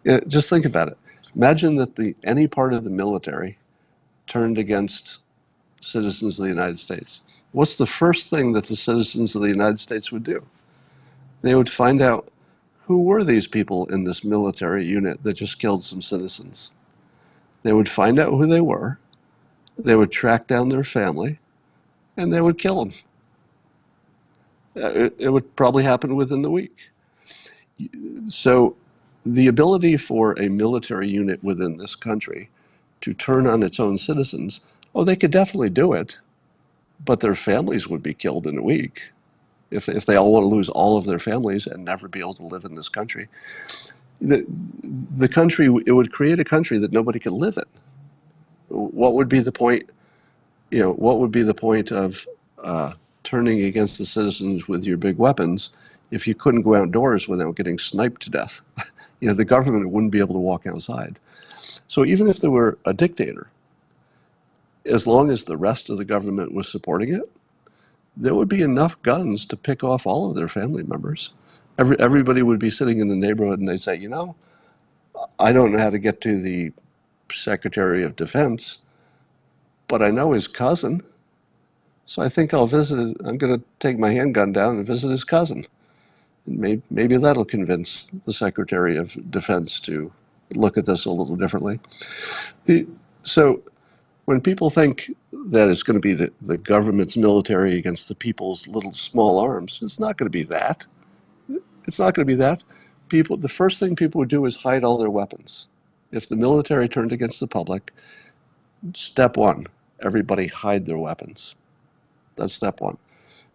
S1: Yeah, just think about it. Imagine that any part of the military turned against citizens of the United States. What's the first thing that the citizens of the United States would do? They would find out who were these people in this military unit that just killed some citizens. They would find out who they were, they would track down their family, and they would kill them. It would probably happen within the week. So the ability for a military unit within this country to turn on its own citizens, oh, they could definitely do it, but their families would be killed in a week. If they all want to lose all of their families and never be able to live in this country, the country, it would create a country that nobody could live in. What would be the point? What would be the point of turning against the citizens with your big weapons if you couldn't go outdoors without getting sniped to death? The government wouldn't be able to walk outside. So even if there were a dictator, as long as the rest of the government was supporting it, there would be enough guns to pick off all of their family members. Everybody would be sitting in the neighborhood and they'd say, I don't know how to get to the Secretary of Defense, but I know his cousin. So I think I'm going to take my handgun down and visit his cousin. And maybe that'll convince the Secretary of Defense to look at this a little differently. So when people think that it's going to be the government's military against the people's little small arms, it's not going to be that. It's not going to be that. The first thing people would do is hide all their weapons. If the military turned against the public, step one, everybody hide their weapons. That's step one.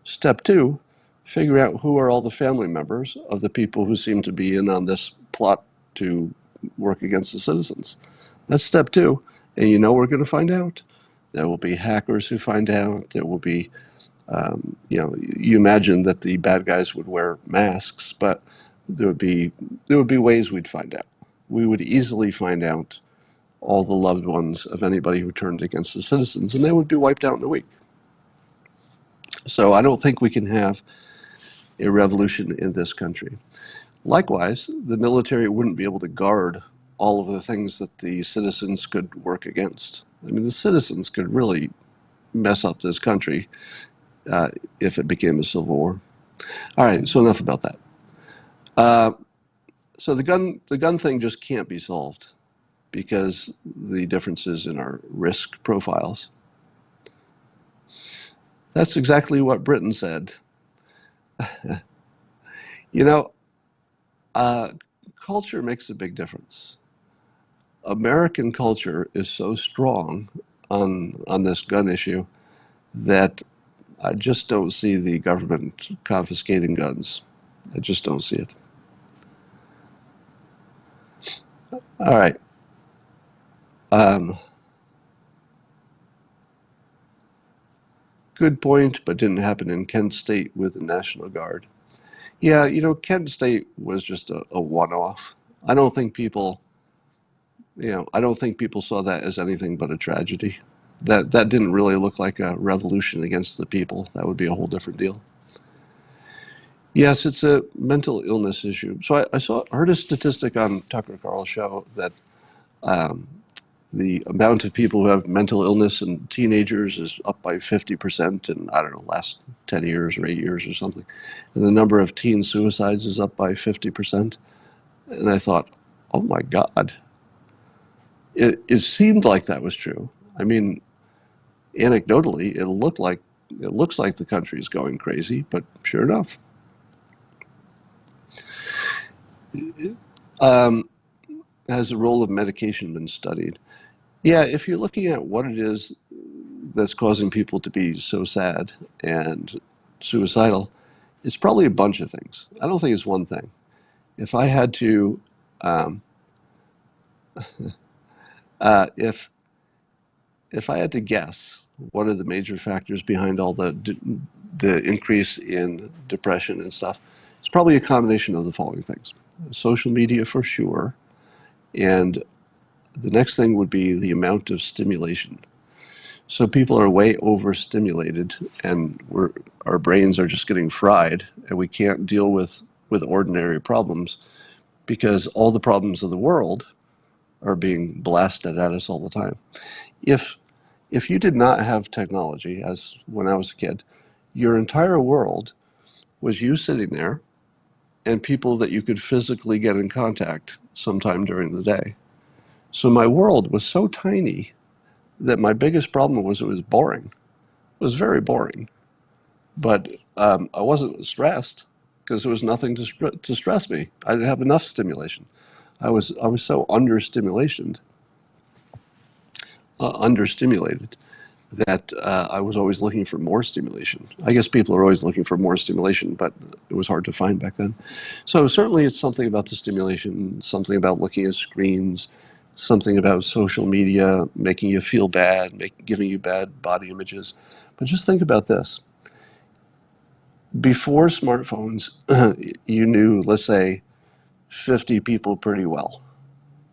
S1: Step two, figure out who are all the family members of the people who seem to be in on this plot to work against the citizens. That's step two. And we're going to find out. There will be hackers who find out. There will be, you imagine that the bad guys would wear masks, but there would be ways we'd find out. We would easily find out all the loved ones of anybody who turned against the citizens, and they would be wiped out in a week. So I don't think we can have a revolution in this country. Likewise, the military wouldn't be able to guard all of the things that the citizens could work against. I mean, the citizens could really mess up this country if it became a civil war. All right, so enough about that. So the gun thing just can't be solved because the differences in our risk profiles. That's exactly what Britain said. Culture makes a big difference. American culture is so strong on this gun issue that I just don't see the government confiscating guns. I just don't see it. All right. Good point, but didn't happen in Kent State with the National Guard. Yeah, Kent State was just a one-off. I don't think people saw that as anything but a tragedy. That didn't really look like a revolution against the people. That would be a whole different deal. Yes, it's a mental illness issue. So I heard a statistic on Tucker Carl's show that the amount of people who have mental illness in teenagers is up by 50% in, I don't know, last 10 years or 8 years or something. And the number of teen suicides is up by 50%. And I thought, oh my God. It seemed like that was true. I mean, anecdotally, it looks like the country is going crazy, but sure enough. Has the role of medication been studied? Yeah, if you're looking at what it is that's causing people to be so sad and suicidal, it's probably a bunch of things. I don't think it's one thing. If I had to, if I had to guess, what are the major factors behind all the increase in depression and stuff? It's probably a combination of the following things: social media for sure, and the next thing would be the amount of stimulation. So people are way overstimulated, and our brains are just getting fried, and we can't deal with ordinary problems because all the problems of the world are being blasted at us all the time. If you did not have technology, as when I was a kid, your entire world was you sitting there and people that you could physically get in contact sometime during the day. So my world was so tiny that my biggest problem was it was boring. It was very boring. But I wasn't stressed because there was nothing to stress me. I didn't have enough stimulation. I was so understimulated that I was always looking for more stimulation. I guess people are always looking for more stimulation, but it was hard to find back then. So certainly it's something about the stimulation, something about looking at screens, something about social media making you feel bad, giving you bad body images. But just think about this. Before smartphones, you knew, let's say, 50 people pretty well.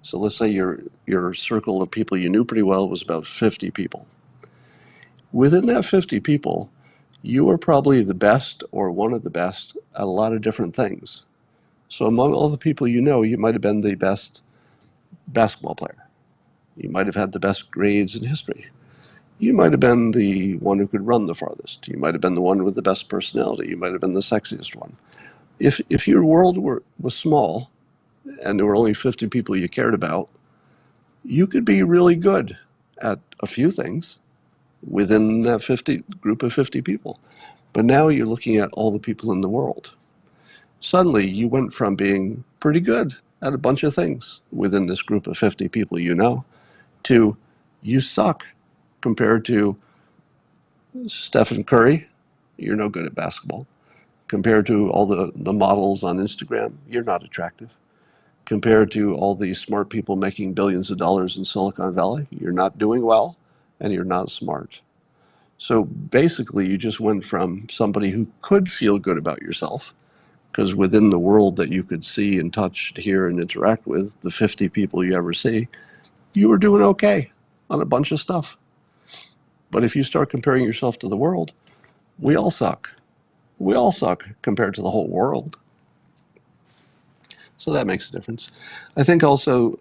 S1: So let's say your circle of people you knew pretty well was about 50 people. Within that 50 people, you were probably the best or one of the best at a lot of different things. So among all the people you know, you might have been the best basketball player. You might have had the best grades in history. You might have been the one who could run the farthest. You might have been the one with the best personality. You might have been the sexiest one. If your world was small and there were only 50 people you cared about, you could be really good at a few things within that group of 50 people. But now you're looking at all the people in the world. Suddenly you went from being pretty good at a bunch of things within this group of 50 people you know to you suck compared to Stephen Curry. You're no good at basketball. Compared to all the models on Instagram, you're not attractive. Compared to all these smart people making billions of dollars in Silicon Valley, you're not doing well and you're not smart. So basically, you just went from somebody who could feel good about yourself, because within the world that you could see and touch, hear, and interact with, the 50 people you ever see, you were doing okay on a bunch of stuff. But if you start comparing yourself to the world, we all suck. We all suck compared to the whole world. So that makes a difference. I think also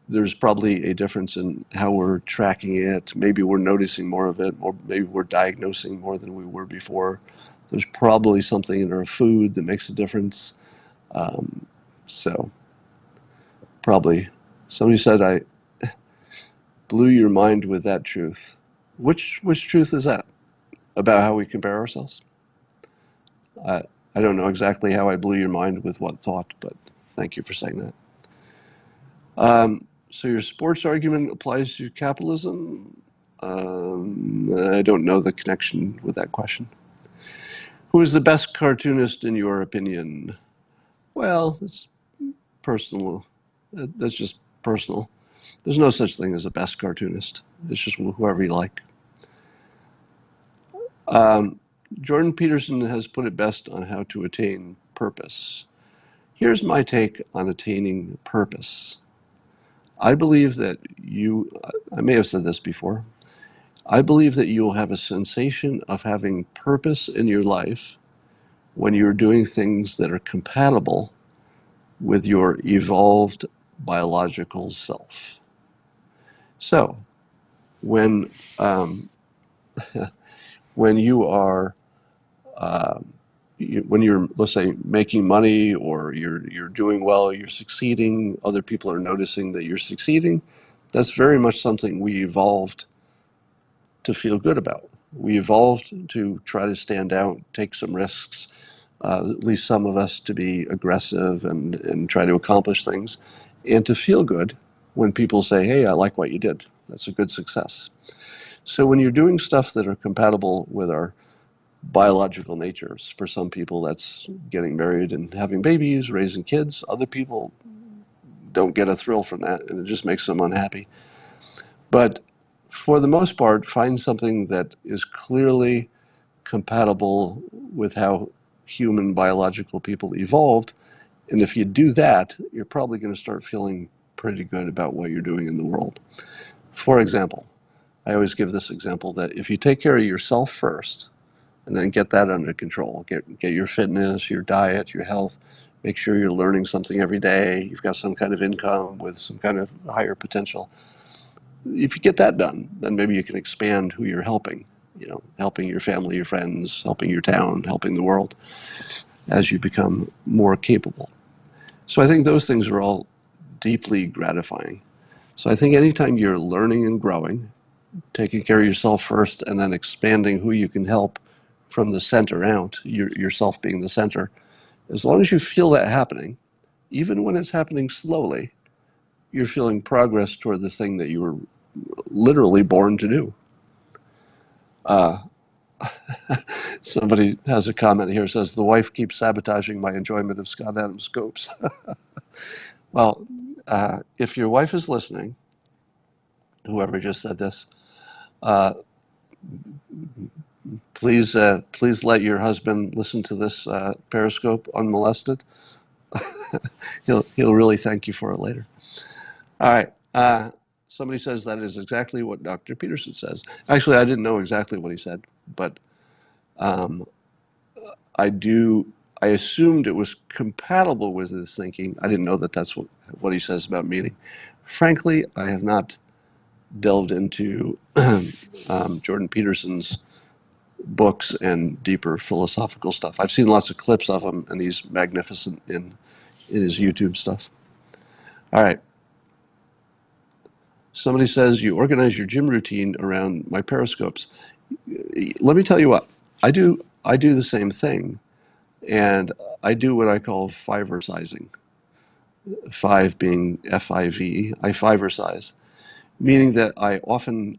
S1: there's probably a difference in how we're tracking it. Maybe we're noticing more of it, or maybe we're diagnosing more than we were before. There's probably something in our food that makes a difference. So probably somebody said I blew your mind with that truth. Which truth is that about how we compare ourselves? I I don't know exactly how I blew your mind with what thought, but thank you for saying that. So your sports argument applies to capitalism? I don't know the connection with that question. Who is the best cartoonist in your opinion? Well, it's personal. That's just personal. There's no such thing as a best cartoonist. It's just whoever you like. Jordan Peterson has put it best on how to attain purpose. Here's my take on attaining purpose. I believe that I may have said this before, I believe that you will have a sensation of having purpose in your life when you're doing things that are compatible with your evolved biological self. So, when when you are when you're, let's say, making money, or you're doing well, you're succeeding, other people are noticing that you're succeeding, that's very much something we evolved to feel good about. We evolved to try to stand out, take some risks, at least some of us to be aggressive and try to accomplish things, and to feel good when people say, hey, I like what you did. That's a good success. So when you're doing stuff that are compatible with our biological natures, for some people that's getting married and having babies, raising kids. Other people don't get a thrill from that, and it just makes them unhappy. But for the most part, find something that is clearly compatible with how human biological people evolved. And if you do that, you're probably going to start feeling pretty good about what you're doing in the world. For example, I always give this example that if you take care of yourself first and then get that under control, get your fitness, your diet, your health, make sure you're learning something every day, you've got some kind of income with some kind of higher potential. If you get that done, then maybe you can expand who you're helping, helping your family, your friends, helping your town, helping the world as you become more capable. So I think those things are all deeply gratifying. So I think anytime you're learning and growing, taking care of yourself first and then expanding who you can help from the center out, yourself being the center, as long as you feel that happening, even when it's happening slowly, you're feeling progress toward the thing that you were literally born to do. Somebody has a comment here, says, the wife keeps sabotaging my enjoyment of Scott Adams' scopes. Well, if your wife is listening, whoever just said this, please let your husband listen to this Periscope unmolested. He'll really thank you for it later. All right. Somebody says that is exactly what Dr. Peterson says. Actually, I didn't know exactly what he said, but I assumed it was compatible with his thinking. I didn't know that that's what he says about meaning. Frankly, I have not delved into Jordan Peterson's books and deeper philosophical stuff. I've seen lots of clips of him, and he's magnificent in his YouTube stuff. All right. Somebody says, you organize your gym routine around my periscopes. Let me tell you what, I do the same thing, and I do what I call five-er-sizing. Five being F-I-V, I five-er-size, meaning that I often,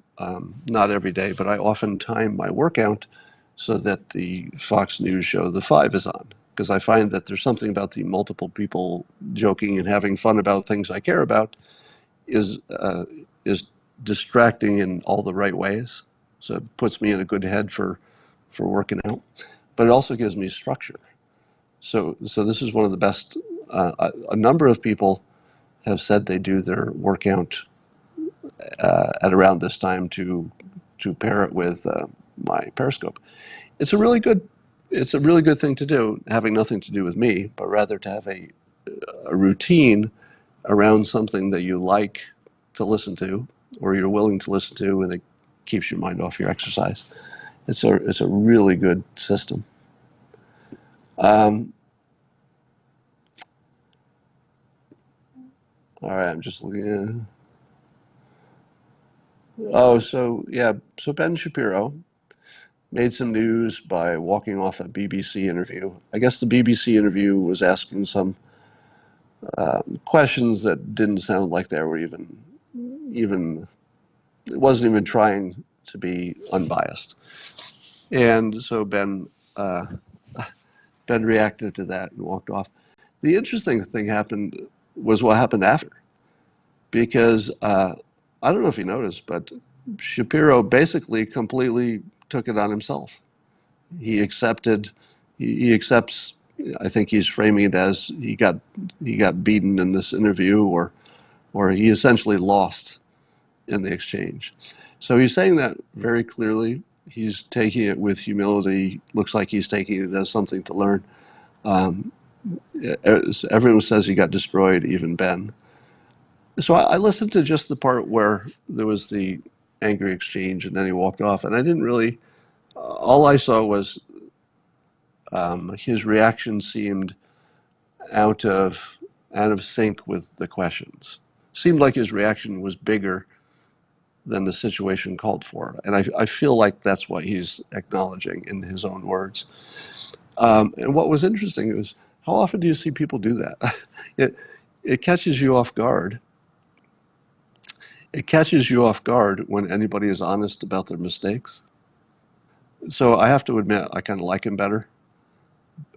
S1: not every day, but I often time my workout so that the Fox News show The Five is on, because I find that there's something about the multiple people joking and having fun about things I care about is distracting in all the right ways. So it puts me in a good head for working out, but it also gives me structure. So this is one of the best. A number of people have said they do their workout at around this time to pair it with my Periscope. It's a really good thing to do, having nothing to do with me, but rather to have a routine around something that you like to listen to, or you're willing to listen to, and it keeps your mind off your exercise. It's a really good system. All right, I'm just looking at. Oh, so yeah, so Ben Shapiro made some news by walking off a BBC interview. I guess the BBC interview was asking some questions that didn't sound like they were even it wasn't even trying to be unbiased. And so Ben reacted to that and walked off. The interesting thing was what happened after, because I don't know if you noticed, but Shapiro basically completely took it on himself. He accepted. He accepts. I think he's framing it as he got beaten in this interview, or he essentially lost in the exchange. So he's saying that very clearly. He's taking it with humility. Looks like he's taking it as something to learn. Everyone says he got destroyed, even Ben. So I listened to just the part where there was the angry exchange, and then he walked off. And I didn't really. All I saw was his reaction seemed out of sync with the questions. Seemed like his reaction was bigger than the situation called for, and I feel like that's what he's acknowledging in his own words. And what was interesting was, how often do you see people do that? It catches you off guard. It catches you off guard when anybody is honest about their mistakes. So I have to admit, I kind of like him better.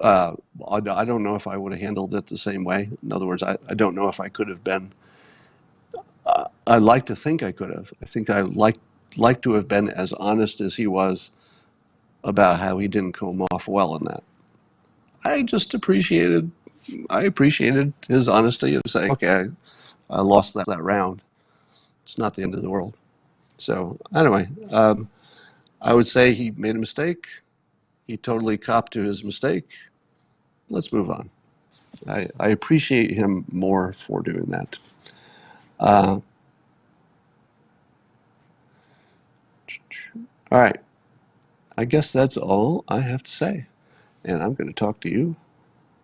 S1: I don't know if I would have handled it the same way. In other words, I don't know if I could have been. I'd like to think I could have. I think I like to have been as honest as he was about how he didn't come off well in that. I appreciated his honesty of saying, okay, I lost that round. It's not the end of the world. So anyway, I would say he made a mistake. He totally copped to his mistake. Let's move on. I appreciate him more for doing that. Uh, all right. I guess that's all I have to say. And I'm going to talk to you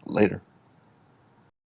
S1: later.